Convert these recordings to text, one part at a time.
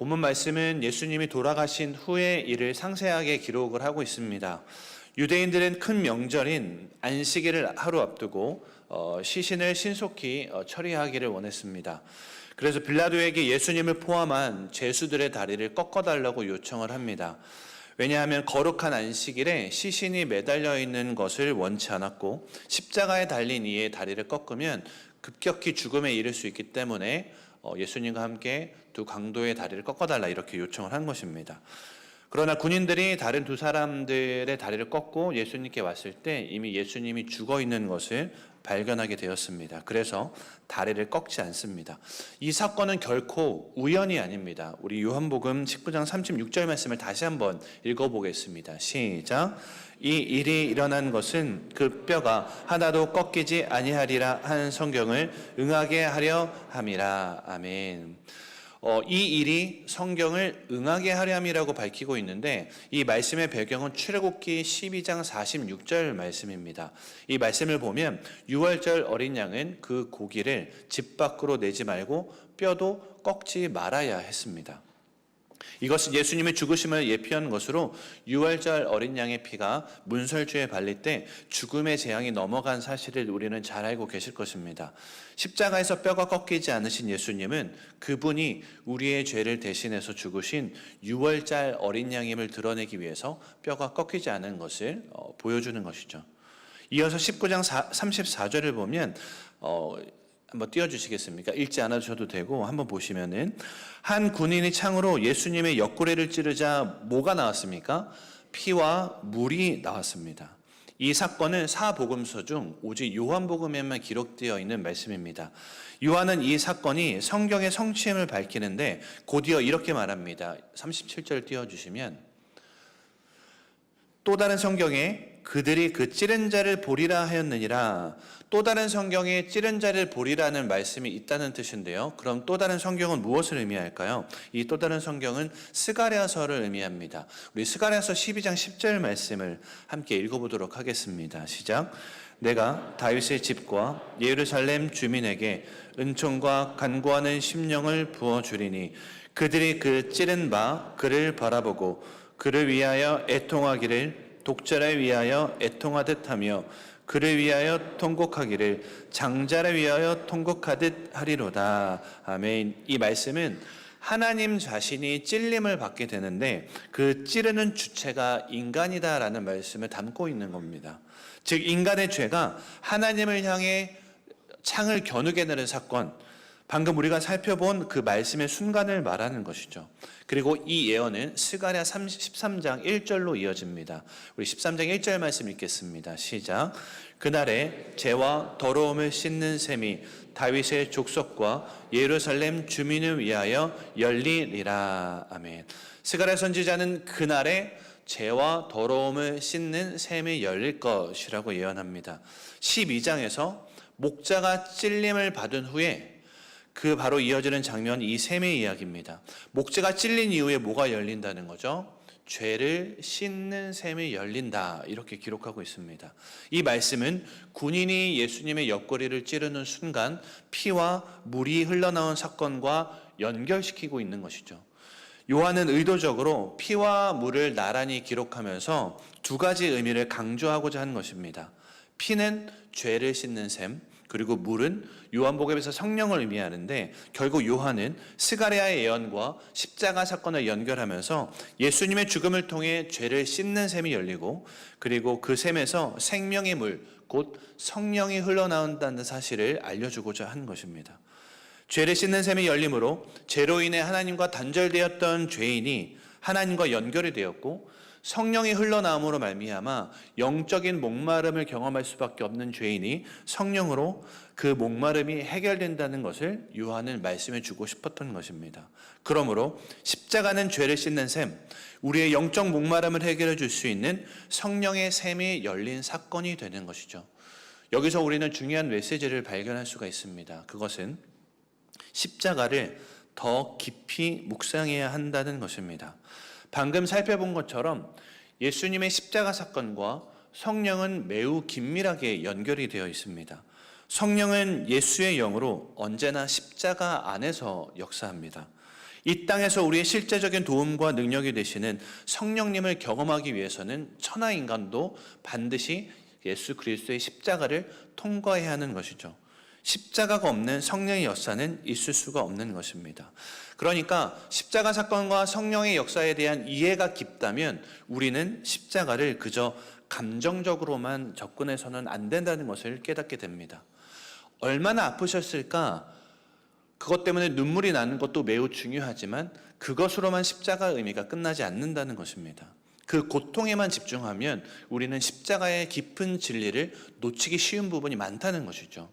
본문 말씀은 예수님이 돌아가신 후의 일을 상세하게 기록을 하고 있습니다. 유대인들은 큰 명절인 안식일을 하루 앞두고 시신을 신속히 처리하기를 원했습니다. 그래서 빌라도에게 예수님을 포함한 죄수들의 다리를 꺾어달라고 요청을 합니다. 왜냐하면 거룩한 안식일에 시신이 매달려 있는 것을 원치 않았고 십자가에 달린 이의 다리를 꺾으면 급격히 죽음에 이를 수 있기 때문에 예수님과 함께 두 강도의 다리를 꺾어달라 이렇게 요청을 한 것입니다. 그러나 군인들이 다른 두 사람들의 다리를 꺾고 예수님께 왔을 때 이미 예수님이 죽어 있는 것을 발견하게 되었습니다. 그래서 다리를 꺾지 않습니다. 이 사건은 결코 우연이 아닙니다. 우리 요한복음 19장 36절 말씀을 다시 한번 읽어보겠습니다. 시작. 이 일이 일어난 것은 그 뼈가 하나도 꺾이지 아니하리라 한 성경을 응하게 하려 함이라. 아멘. 이 일이 성경을 응하게 하려 함이라고 밝히고 있는데 이 말씀의 배경은 출애굽기 12장 46절 말씀입니다. 이 말씀을 보면 유월절 어린 양은 그 고기를 집 밖으로 내지 말고 뼈도 꺾지 말아야 했습니다. 이것은 예수님의 죽으심을 예표한 것으로 유월절 어린 양의 피가 문설주에 발릴 때 죽음의 재앙이 넘어간 사실을 우리는 잘 알고 계실 것입니다. 십자가에서 뼈가 꺾이지 않으신 예수님은 그분이 우리의 죄를 대신해서 죽으신 유월절 어린 양임을 드러내기 위해서 뼈가 꺾이지 않은 것을 보여주는 것이죠. 이어서 19장 34절을 보면 한번 띄워주시겠습니까? 읽지 않아주셔도 되고 한번 보시면은 한 군인이 창으로 예수님의 옆구리를 찌르자 뭐가 나왔습니까? 피와 물이 나왔습니다. 이 사건은 사복음서 중 오직 요한복음에만 기록되어 있는 말씀입니다. 요한은 이 사건이 성경의 성취임을 밝히는데 곧이어 이렇게 말합니다. 37절 띄워주시면 또 다른 성경에 그들이 그 찌른 자를 보리라 하였느니라. 또 다른 성경에 찌른 자를 보리라는 말씀이 있다는 뜻인데요. 그럼 또 다른 성경은 무엇을 의미할까요? 이 또 다른 성경은 스가랴서를 의미합니다. 우리 스가랴서 12장 10절 말씀을 함께 읽어보도록 하겠습니다. 시작. 내가 다윗의 집과 예루살렘 주민에게 은총과 간구하는 심령을 부어주리니 그들이 그 찌른 바 그를 바라보고 그를 위하여 애통하기를 독자를 위하여 애통하듯 하며 그를 위하여 통곡하기를 장자를 위하여 통곡하듯 하리로다. 아멘. 이 말씀은 하나님 자신이 찔림을 받게 되는데 그 찌르는 주체가 인간이다라는 말씀을 담고 있는 겁니다. 즉 인간의 죄가 하나님을 향해 창을 겨누게 되는 사건, 방금 우리가 살펴본 그 말씀의 순간을 말하는 것이죠. 그리고 이 예언은 스가랴 13장 1절로 이어집니다. 우리 13장 1절 말씀 읽겠습니다. 시작. 그날에 죄와 더러움을 씻는 셈이 다윗의 족속과 예루살렘 주민을 위하여 열리리라. 아멘. 스가랴 선지자는 그날에 죄와 더러움을 씻는 셈이 열릴 것이라고 예언합니다. 12장에서 목자가 찔림을 받은 후에 그 바로 이어지는 장면 이 셈의 이야기입니다. 목자가 찔린 이후에 뭐가 열린다는 거죠? 죄를 씻는 셈이 열린다 이렇게 기록하고 있습니다. 이 말씀은 군인이 예수님의 옆구리를 찌르는 순간 피와 물이 흘러나온 사건과 연결시키고 있는 것이죠. 요한은 의도적으로 피와 물을 나란히 기록하면서 두 가지 의미를 강조하고자 한 것입니다. 피는 죄를 씻는 셈, 그리고 물은 요한복음에서 성령을 의미하는데 결국 요한은 스가랴의 예언과 십자가 사건을 연결하면서 예수님의 죽음을 통해 죄를 씻는 셈이 열리고 그리고 그 셈에서 생명의 물, 곧 성령이 흘러나온다는 사실을 알려주고자 한 것입니다. 죄를 씻는 셈이 열림으로 죄로 인해 하나님과 단절되었던 죄인이 하나님과 연결이 되었고 성령이 흘러나옴으로 말미암아 영적인 목마름을 경험할 수밖에 없는 죄인이 성령으로 그 목마름이 해결된다는 것을 요한은 말씀해 주고 싶었던 것입니다. 그러므로 십자가는 죄를 씻는 셈, 우리의 영적 목마름을 해결해 줄 수 있는 성령의 셈이 열린 사건이 되는 것이죠. 여기서 우리는 중요한 메시지를 발견할 수가 있습니다. 그것은 십자가를 더 깊이 묵상해야 한다는 것입니다. 방금 살펴본 것처럼 예수님의 십자가 사건과 성령은 매우 긴밀하게 연결이 되어 있습니다. 성령은 예수의 영으로 언제나 십자가 안에서 역사합니다. 이 땅에서 우리의 실제적인 도움과 능력이 되시는 성령님을 경험하기 위해서는 천하 인간도 반드시 예수 그리스도의 십자가를 통과해야 하는 것이죠. 십자가가 없는 성령의 역사는 있을 수가 없는 것입니다. 그러니까 십자가 사건과 성령의 역사에 대한 이해가 깊다면 우리는 십자가를 그저 감정적으로만 접근해서는 안 된다는 것을 깨닫게 됩니다. 얼마나 아프셨을까? 그것 때문에 눈물이 나는 것도 매우 중요하지만 그것으로만 십자가 의미가 끝나지 않는다는 것입니다. 그 고통에만 집중하면 우리는 십자가의 깊은 진리를 놓치기 쉬운 부분이 많다는 것이죠.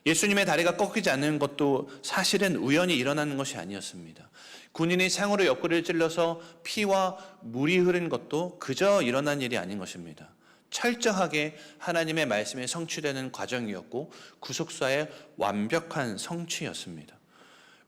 예수님의 다리가 꺾이지 않는 것도 사실은 우연히 일어나는 것이 아니었습니다. 군인이 창으로 옆구리를 찔러서 피와 물이 흐른 것도 그저 일어난 일이 아닌 것입니다. 철저하게 하나님의 말씀에 성취되는 과정이었고 구속사의 완벽한 성취였습니다.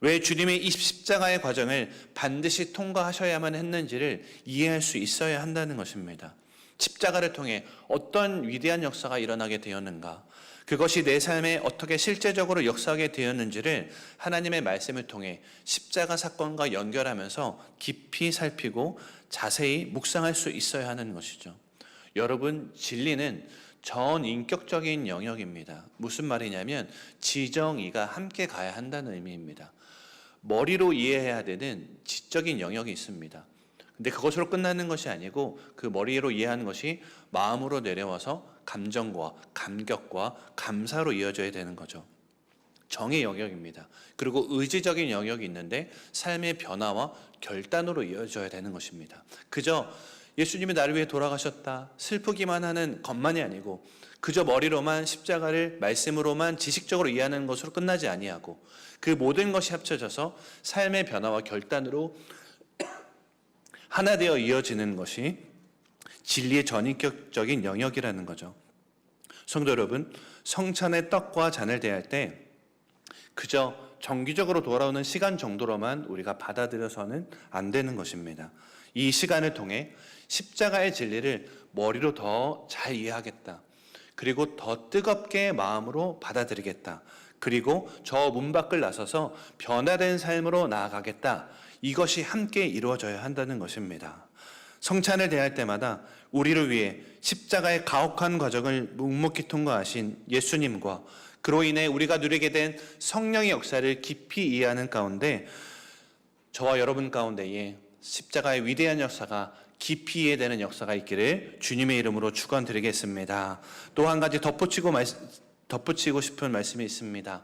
왜 주님의 이 십자가의 과정을 반드시 통과하셔야만 했는지를 이해할 수 있어야 한다는 것입니다. 십자가를 통해 어떤 위대한 역사가 일어나게 되었는가, 그것이 내 삶에 어떻게 실제적으로 역사하게 되었는지를 하나님의 말씀을 통해 십자가 사건과 연결하면서 깊이 살피고 자세히 묵상할 수 있어야 하는 것이죠. 여러분, 진리는 전인격적인 영역입니다. 무슨 말이냐면 지정의가 함께 가야 한다는 의미입니다. 머리로 이해해야 되는 지적인 영역이 있습니다. 근데 그것으로 끝나는 것이 아니고 그 머리로 이해하는 것이 마음으로 내려와서 감정과 감격과 감사로 이어져야 되는 거죠. 정의 영역입니다. 그리고 의지적인 영역이 있는데 삶의 변화와 결단으로 이어져야 되는 것입니다. 그저 예수님이 나를 위해 돌아가셨다, 슬프기만 하는 것만이 아니고 그저 머리로만 십자가를 말씀으로만 지식적으로 이해하는 것으로 끝나지 아니하고 그 모든 것이 합쳐져서 삶의 변화와 결단으로 하나 되어 이어지는 것이 진리의 전인격적인 영역이라는 거죠. 성도 여러분, 성찬의 떡과 잔을 대할 때 그저 정기적으로 돌아오는 시간 정도로만 우리가 받아들여서는 안 되는 것입니다. 이 시간을 통해 십자가의 진리를 머리로 더 잘 이해하겠다. 그리고 더 뜨겁게 마음으로 받아들이겠다. 그리고 저 문 밖을 나서서 변화된 삶으로 나아가겠다. 이것이 함께 이루어져야 한다는 것입니다. 성찬을 대할 때마다 우리를 위해 십자가의 가혹한 과정을 묵묵히 통과하신 예수님과 그로 인해 우리가 누리게 된 성령의 역사를 깊이 이해하는 가운데 저와 여러분 가운데에 십자가의 위대한 역사가 깊이 이해되는 역사가 있기를 주님의 이름으로 축원드리겠습니다. 또 한 가지 덧붙이고 싶은 말씀이 있습니다.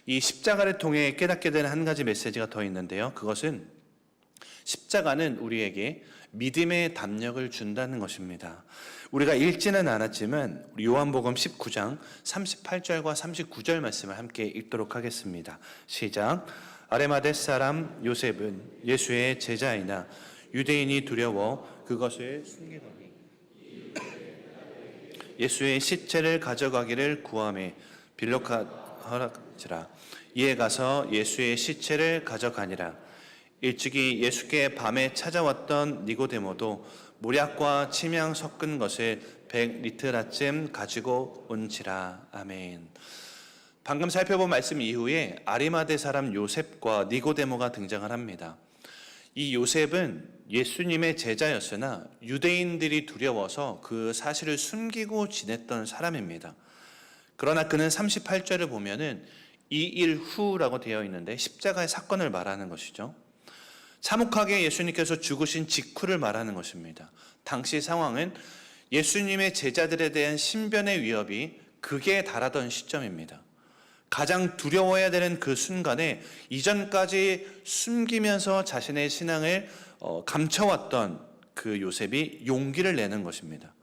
이 십자가를 통해 깨닫게 되는 한 가지 메시지가 더 있는데요. 그것은 십자가는 우리에게 믿음의 담력을 준다는 것입니다. 우리가 읽지는 않았지만 요한복음 19장 38절과 39절 말씀을 함께 읽도록 하겠습니다. 시작. 아레마데 사람 요셉은 예수의 제자이나 유대인이 두려워 그것을 숨기더니 예수의 시체를 가져가기를 구하매 빌라도가 허락지라. 이에 가서 예수의 시체를 가져가니라. 일찍이 예수께 밤에 찾아왔던 니고데모도 모략과 침향 섞은 것을 100리트라쯤 가지고 온지라. 아멘. 방금 살펴본 말씀 이후에 아리마대 사람 요셉과 니고데모가 등장을 합니다. 이 요셉은 예수님의 제자였으나 유대인들이 두려워서 그 사실을 숨기고 지냈던 사람입니다. 그러나 그는 38절을 보면은 이 일 후라고 되어 있는데 십자가의 사건을 말하는 것이죠. 참혹하게 예수님께서 죽으신 직후를 말하는 것입니다. 당시 상황은 예수님의 제자들에 대한 신변의 위협이 극에 달하던 시점입니다. 가장 두려워해야 되는 그 순간에 이전까지 숨기면서 자신의 신앙을 감춰왔던 그 요셉이 용기를 내는 것입니다.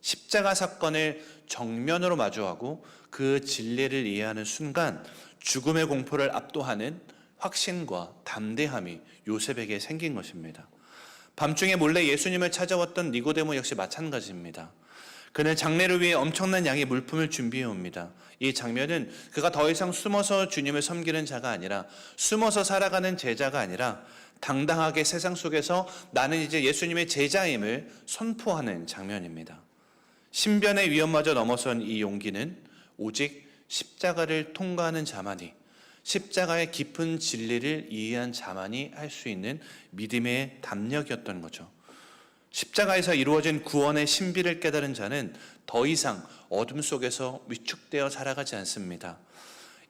십자가 사건을 정면으로 마주하고 그 진리를 이해하는 순간 죽음의 공포를 압도하는 확신과 담대함이 요셉에게 생긴 것입니다. 밤중에 몰래 예수님을 찾아왔던 니고데모 역시 마찬가지입니다. 그는 장례를 위해 엄청난 양의 물품을 준비해 옵니다. 이 장면은 그가 더 이상 숨어서 주님을 섬기는 자가 아니라 숨어서 살아가는 제자가 아니라 당당하게 세상 속에서 나는 이제 예수님의 제자임을 선포하는 장면입니다. 신변의 위험마저 넘어선 이 용기는 오직 십자가를 통과하는 자만이, 십자가의 깊은 진리를 이해한 자만이 할 수 있는 믿음의 담력이었던 거죠. 십자가에서 이루어진 구원의 신비를 깨달은 자는 더 이상 어둠 속에서 위축되어 살아가지 않습니다.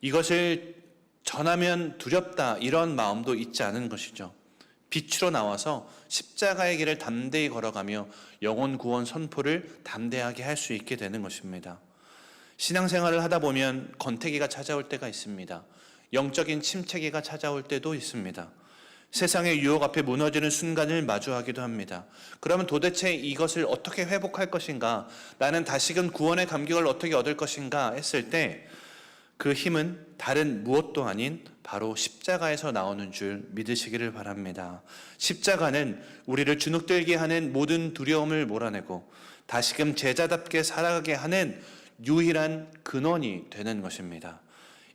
이것을 전하면 두렵다 이런 마음도 있지 않은 것이죠. 빛으로 나와서 십자가의 길을 담대히 걸어가며 영혼 구원 선포를 담대하게 할 수 있게 되는 것입니다. 신앙생활을 하다 보면 권태기가 찾아올 때가 있습니다. 영적인 침체기가 찾아올 때도 있습니다. 세상의 유혹 앞에 무너지는 순간을 마주하기도 합니다. 그러면 도대체 이것을 어떻게 회복할 것인가? 나는 다시금 구원의 감격을 어떻게 얻을 것인가? 했을 때 그 힘은 다른 무엇도 아닌 바로 십자가에서 나오는 줄 믿으시기를 바랍니다. 십자가는 우리를 주눅들게 하는 모든 두려움을 몰아내고 다시금 제자답게 살아가게 하는 유일한 근원이 되는 것입니다.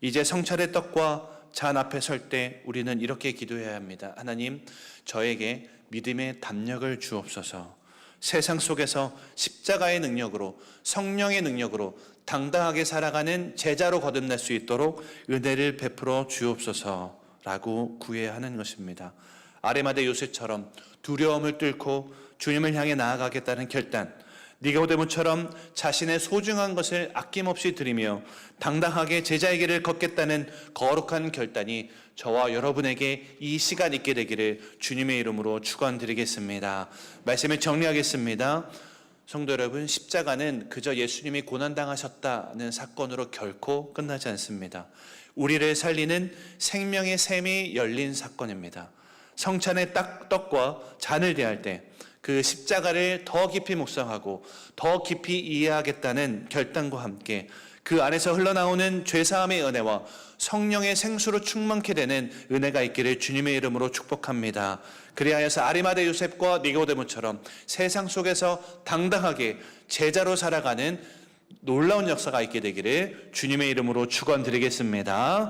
이제 성찬의 떡과 잔 앞에 설 때 우리는 이렇게 기도해야 합니다. 하나님, 저에게 믿음의 담력을 주옵소서. 세상 속에서 십자가의 능력으로, 성령의 능력으로 당당하게 살아가는 제자로 거듭날 수 있도록 은혜를 베풀어 주옵소서라고 구해야 하는 것입니다. 아리마대 요셉처럼 두려움을 뚫고 주님을 향해 나아가겠다는 결단, 니고데모처럼 자신의 소중한 것을 아낌없이 드리며 당당하게 제자의 길을 걷겠다는 거룩한 결단이 저와 여러분에게 이 시간 있게 되기를 주님의 이름으로 축원드리겠습니다. 말씀을 정리하겠습니다. 성도 여러분, 십자가는 그저 예수님이 고난당하셨다는 사건으로 결코 끝나지 않습니다. 우리를 살리는 생명의 샘이 열린 사건입니다. 성찬의 떡과 잔을 대할 때 그 십자가를 더 깊이 묵상하고 더 깊이 이해하겠다는 결단과 함께 그 안에서 흘러나오는 죄사함의 은혜와 성령의 생수로 충만케 되는 은혜가 있기를 주님의 이름으로 축복합니다. 그리하여서 아리마대 요셉과 니고데모처럼 세상 속에서 당당하게 제자로 살아가는 놀라운 역사가 있게 되기를 주님의 이름으로 축원드리겠습니다.